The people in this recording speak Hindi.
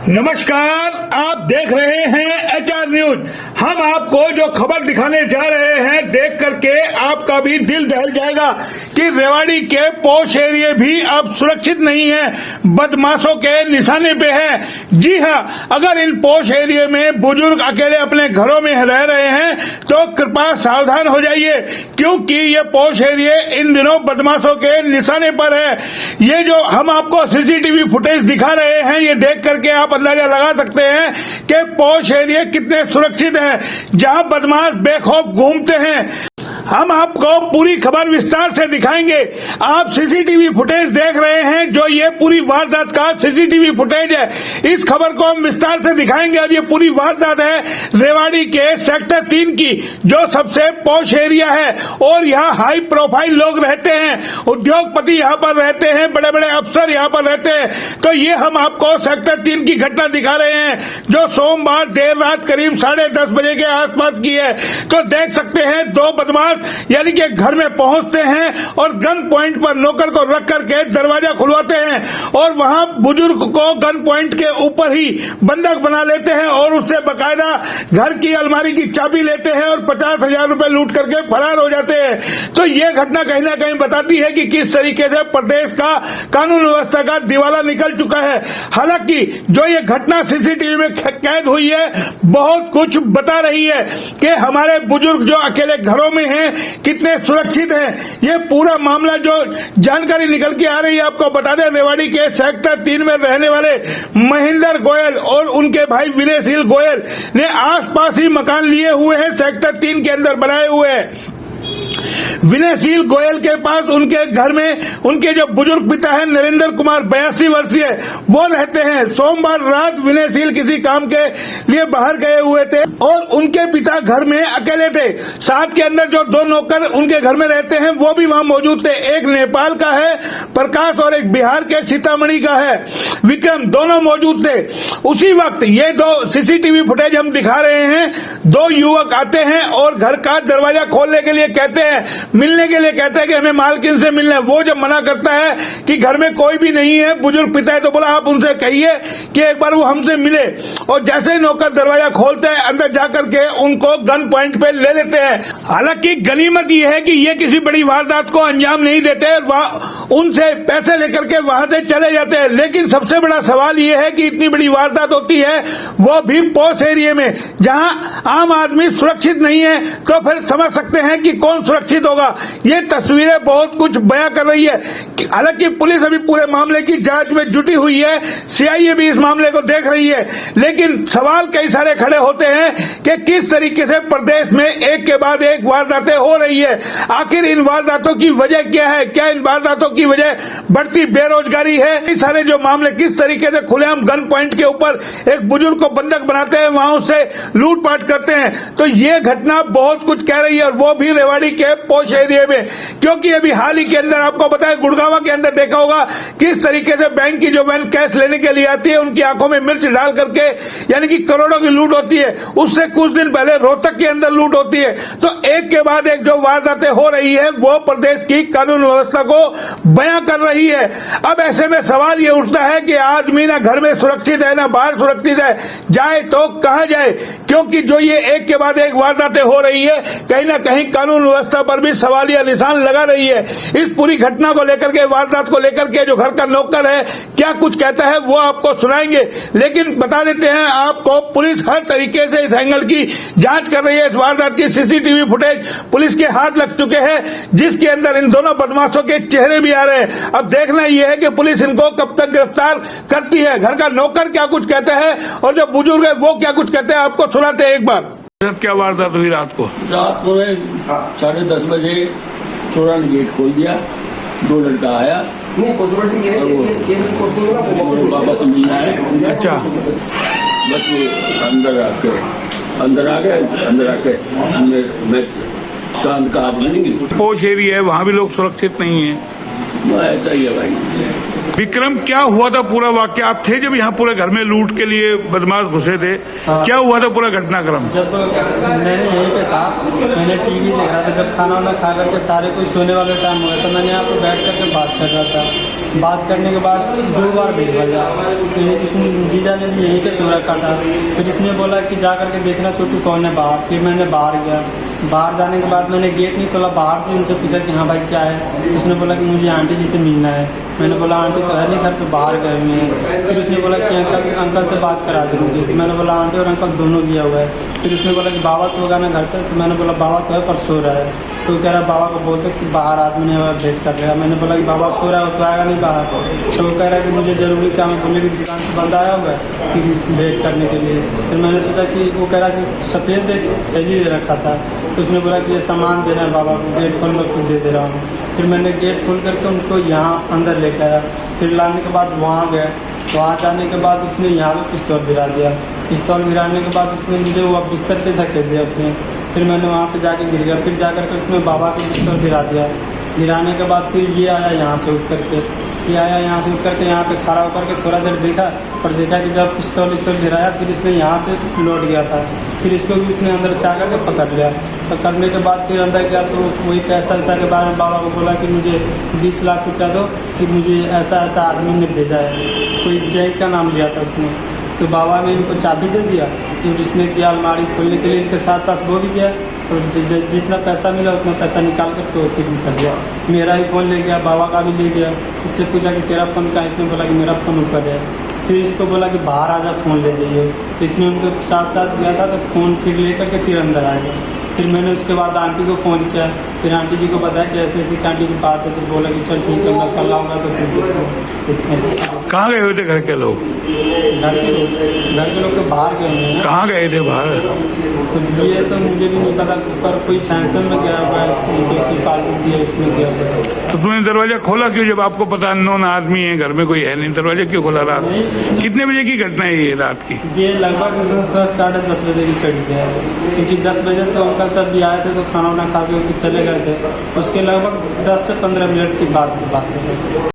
नमस्कार, आप देख रहे हैं एचआर न्यूज। हम आपको जो खबर दिखाने जा रहे हैं, देख करके आपका भी दिल दहल जाएगा कि रेवाड़ी के पॉश एरिया भी अब सुरक्षित नहीं है, बदमाशों के निशाने पे है। जी हाँ, अगर इन पॉश एरिया में बुजुर्ग अकेले अपने घरों में रह रहे हैं तो कृपया सावधान हो जाइए, क्योंकि ये पॉश एरिया इन दिनों बदमाशों के निशाने पर है। ये जो हम आपको सीसीटीवी फुटेज दिखा रहे हैं, ये देख करके आप अंदाजा लगा सकते हैं कि पॉश एरिया कितने सुरक्षित है, जहां बदमाश बेखौफ घूमते हैं। हम आपको पूरी खबर विस्तार से दिखाएंगे। आप सीसीटीवी फुटेज देख रहे हैं, जो ये पूरी वारदात का सीसीटीवी फुटेज है। इस खबर को हम विस्तार से दिखाएंगे। अब ये पूरी वारदात है रेवाड़ी के सेक्टर 3 की, जो सबसे पॉश एरिया है और यहाँ हाई प्रोफाइल लोग रहते हैं, उद्योगपति यहाँ पर रहते हैं, बड़े बड़े अफसर यहाँ पर रहते हैं। तो ये हम आपको सेक्टर 3 की घटना दिखा रहे हैं, जो सोमवार देर रात करीब 10:30 बजे के आसपास की है। तो देख सकते हैं, दो बदमाश यानी कि घर में पहुंचते हैं और गन पॉइंट पर नौकर को रख करके दरवाजा खुलवाते हैं और वहां बुजुर्ग को गन पॉइंट के ऊपर ही बंधक बना लेते हैं और उससे बकायदा घर की अलमारी की चाबी लेते हैं और 50,000 रुपए लूट करके फरार हो जाते हैं। तो ये घटना कहीं ना कहीं बताती है कि किस तरीके से प्रदेश का कानून व्यवस्था का दिवाला निकल चुका है। हालांकि जो ये घटना सीसीटीवी में कैद हुई है, बहुत कुछ बता रही है कि हमारे बुजुर्ग जो अकेले घरों में हैं कितने सुरक्षित हैं। ये पूरा मामला जो जानकारी निकल के आ रही है, आपको बता दें, रेवाड़ी के सेक्टर 3 में रहने वाले महेंद्र गोयल और उनके भाई विनयशील गोयल ने आसपास ही मकान लिए हुए हैं, सेक्टर 3 के अंदर बनाए हुए हैं। विनयशील गोयल के पास उनके घर में उनके जो बुजुर्ग पिता है नरेंद्र कुमार 82 वर्षीय, वो रहते हैं। सोमवार रात विनयशील किसी काम के लिए बाहर गए हुए थे और उनके पिता घर में अकेले थे। साथ के अंदर जो दो नौकर उनके घर में रहते हैं, वो भी वहां मौजूद थे। एक नेपाल का है प्रकाश और एक बिहार के सीतामढ़ी का है विक्रम, दोनों मौजूद थे। उसी वक्त ये दो सीसीटीवी फुटेज हम दिखा रहे हैं, दो युवक आते हैं और घर का दरवाजा खोलने के लिए कहते हैं, मिलने के लिए कहता है कि हमें मालकिन से मिलना है। वो जब मना करता है कि घर में कोई भी नहीं है, बुजुर्ग पिता है, तो बोला आप उनसे कहिए कि एक बार वो हमसे मिले। और जैसे ही नौकर दरवाजा खोलते हैं, अंदर जाकर के उनको गन पॉइंट पे ले लेते हैं। हालांकि गनीमत ये है कि ये किसी बड़ी वारदात को अंजाम नहीं देते, उनसे पैसे लेकर के वहां से चले जाते हैं। लेकिन सबसे बड़ा सवाल ये है कि इतनी बड़ी वारदात होती है, वो भी पॉश एरिया में, जहां आम आदमी सुरक्षित नहीं है, तो फिर समझ सकते हैं कि कौन सुरक्षित होगा। ये तस्वीरें बहुत कुछ बयां कर रही है। हालांकि पुलिस अभी पूरे मामले की जांच में जुटी हुई है, सीआईए भी इस मामले को देख रही है। लेकिन सवाल कई सारे खड़े होते हैं कि किस तरीके से प्रदेश में एक के बाद एक वारदातें हो रही है। आखिर इन वारदातों की वजह क्या है? क्या इन वारदातों की वजह बढ़ती बेरोजगारी है? कई सारे जो मामले किस तरीके से खुलेआम गन पॉइंट के ऊपर एक बुजुर्ग को बंधक बनाते हैं, वहां उससे लूटपाट करते हैं। तो ये घटना बहुत कुछ कह रही है, और वो भी रेवाड़ी के पॉश एरिया में। क्योंकि अभी हाल ही के अंदर आपको बताया, गुड़गांव के अंदर देखा होगा किस तरीके से बैंक की जो वैन कैश लेने के लिए आती है, उनकी आंखों में मिर्च डाल करके यानी कि करोड़ों की लूट होती है। उससे कुछ दिन पहले रोहतक के अंदर लूट होती है। तो एक के बाद एक जो वारदातें हो रही है, वो प्रदेश की कानून व्यवस्था को बयां कर रही है। अब ऐसे में सवाल ये उठता है कि आदमी ना घर में सुरक्षित है, ना बाहर सुरक्षित है, जाए तो कहां जाए? क्योंकि जो ये एक के बाद एक वारदातें हो रही है, कहीं ना कहीं कानून व्यवस्था पर भी सवालिया निशान लगा रही है। इस पूरी घटना को लेकर के, वारदात को लेकर के जो घर का नौकर है क्या कुछ कहता है, वो आपको सुनाएंगे। लेकिन बता देते हैं आपको, पुलिस हर तरीके से इस एंगल की जांच कर रही है। इस वारदात की सीसीटीवी फुटेज पुलिस के हाथ लग चुके हैं, जिसके अंदर इन दोनों बदमाशों के चेहरे भी आ रहे हैं। अब देखना यह है कि पुलिस इनको कब तक गिरफ्तार करती है। घर का नौकर क्या कुछ कहता है और जो बुजुर्ग है वो क्या कुछ कहते हैं, आपको सुनाते हैं एक बार। क्या वारदात हुई रात को? 10:30 बजे चोरा ने गेट खोल दिया, दो लड़का आया, बाबा से मिलना है। अच्छा, बस अंदर आ गए मैं चांद का आदमी नहीं। पॉश एरिया है, वहाँ भी लोग सुरक्षित नहीं है। ऐसा ही है भाई। विक्रम, क्या हुआ था पूरा वाक्य? आप थे जब यहाँ पूरे घर में लूट के लिए बदमाश घुसे थे? हाँ। क्या हुआ था पूरा घटनाक्रम? जब मैंने यहीं पे था, मैंने टीवी देख रहा था, जब खाना वाना खा करके सारे कोई सोने वाले टाइम हो गया, तो मैंने यहाँ पे बैठ करके बात कर रहा था। बात करने के बाद 2 बार बिल भरा। तो इसमें जीजा ने भी यहीं पे सो रखा था। फिर इसने बोला कि जा करके देखना छोटू कौन है बाहर। फिर मैंने बाहर गया। बाहर जाने के बाद मैंने गेट नहीं खोला, बाहर से उनसे पूछा कि हाँ भाई क्या है। उसने बोला कि मुझे आंटी जी से मिलना है। मैंने बोला आंटी तो है नहीं घर पे, बाहर गए हुए हैं। फिर उसने बोला कि अंकल से बात करा दूँगी। मैंने बोला आंटी और अंकल दोनों गया हुआ है। फिर उसने बोला कि बाबा तो होगा ना घर पे। तो मैंने बोला बाबा तो है पर सो रहा है। तो कह रहा बाबा को बोलते कि बाहर आदमी ने भेंट कर लिया। मैंने बोला कि बाबा सो रहा है, वो तो आएगा नहीं बाहर। तो वो कह रहा है कि मुझे ज़रूरी काम है, बोले कि दुकान से बंद आया हुआ है कि भेंट करने के लिए। फिर मैंने सोचा कि वो कह रहा कि सफ़ेद एक थैली ले रखा था। तो उसने बोला कि ये सामान देना है बाबा को, गेट खोल मैं खुद दे दे रहा हूँ। फिर मैंने गेट खोल करके उनको यहाँ अंदर लेकर आया। फिर लाने के बाद वहाँ गए। वहाँ जाने के बाद उसने यहाँ पे पिस्तौल गिरा दिया। पिस्तौल गिराने के बाद उसने मुझे वो बिस्तर पे धकेल दिया उसने। फिर मैंने वहाँ पे जाके गिर गया। फिर जाकर के उसने बाबा के पिस्तौल गिरा दिया। गिराने के बाद फिर ये आया यहाँ से उठ करके, ये आया यहाँ से उठ करके यहाँ पे खड़ा होकर के थोड़ा देर देखा, पर देखा कि जब पिस्तौल गिराया फिर इसने यहाँ से लौट गया था। फिर इसको भी उसने अंदर से आकर के पकड़ लिया। पकड़ने के बाद फिर अंदर गया तो वही पैसा वैसा के बारे में बाबा को बोला कि मुझे 20 लाख रुपया दो कि मुझे ऐसा ऐसा आदमी ने भेजा है। कोई गैंग का नाम लिया था उसने। तो बाबा ने इनको चाबी दे दिया। तो जिसने किया अलमारी खोलने के लिए इनके साथ साथ वो भी गया। और जितना पैसा मिला उतना पैसा निकाल कर तो फिर कर दिया। मेरा ही फ़ोन ले गया, बाबा का भी ले गया। इससे पूछा कि तेरा फ़ोन का, इसने बोला कि मेरा फ़ोन ऊपर है। फिर इसको बोला कि बाहर आजा फ़ोन ले जाइए। तो इसने उनके साथ साथ गया था तो फ़ोन फिर ले करके फिर अंदर आ गया। फिर मैंने उसके बाद आंटी को फ़ोन किया। फिर आंटी जी को बताया कि ऐसे ऐसी आंटी की बात है। तो बोला कि चल ठीक है मैं कल आऊँगा तो फिर देखते। कहाँ गए हुए थे घर के लोग? घर के लोग तो बाहर गए हुए हैं। कहाँ गए थे बाहर? तो ये तो मुझे भी नहीं पता, पर कोई फंक्शन में गया हुआ है, कोई पार्टी की है उसमें गया हुआ है। तो तूने दरवाजा खोला क्यों जब आपको पता अननोन आदमी है, घर में कोई है नहीं? दरवाजा क्यों खोला रात? कितने बजे की घटना है ये रात की? ये लगभग 10 साढ़े 10 बजे की करीब है। क्योंकि 10 बजे तो अंकल सब भी आए थे तो खाना वाना खा के चले गए थे। उसके लगभग 10 से 15 मिनट की बात है।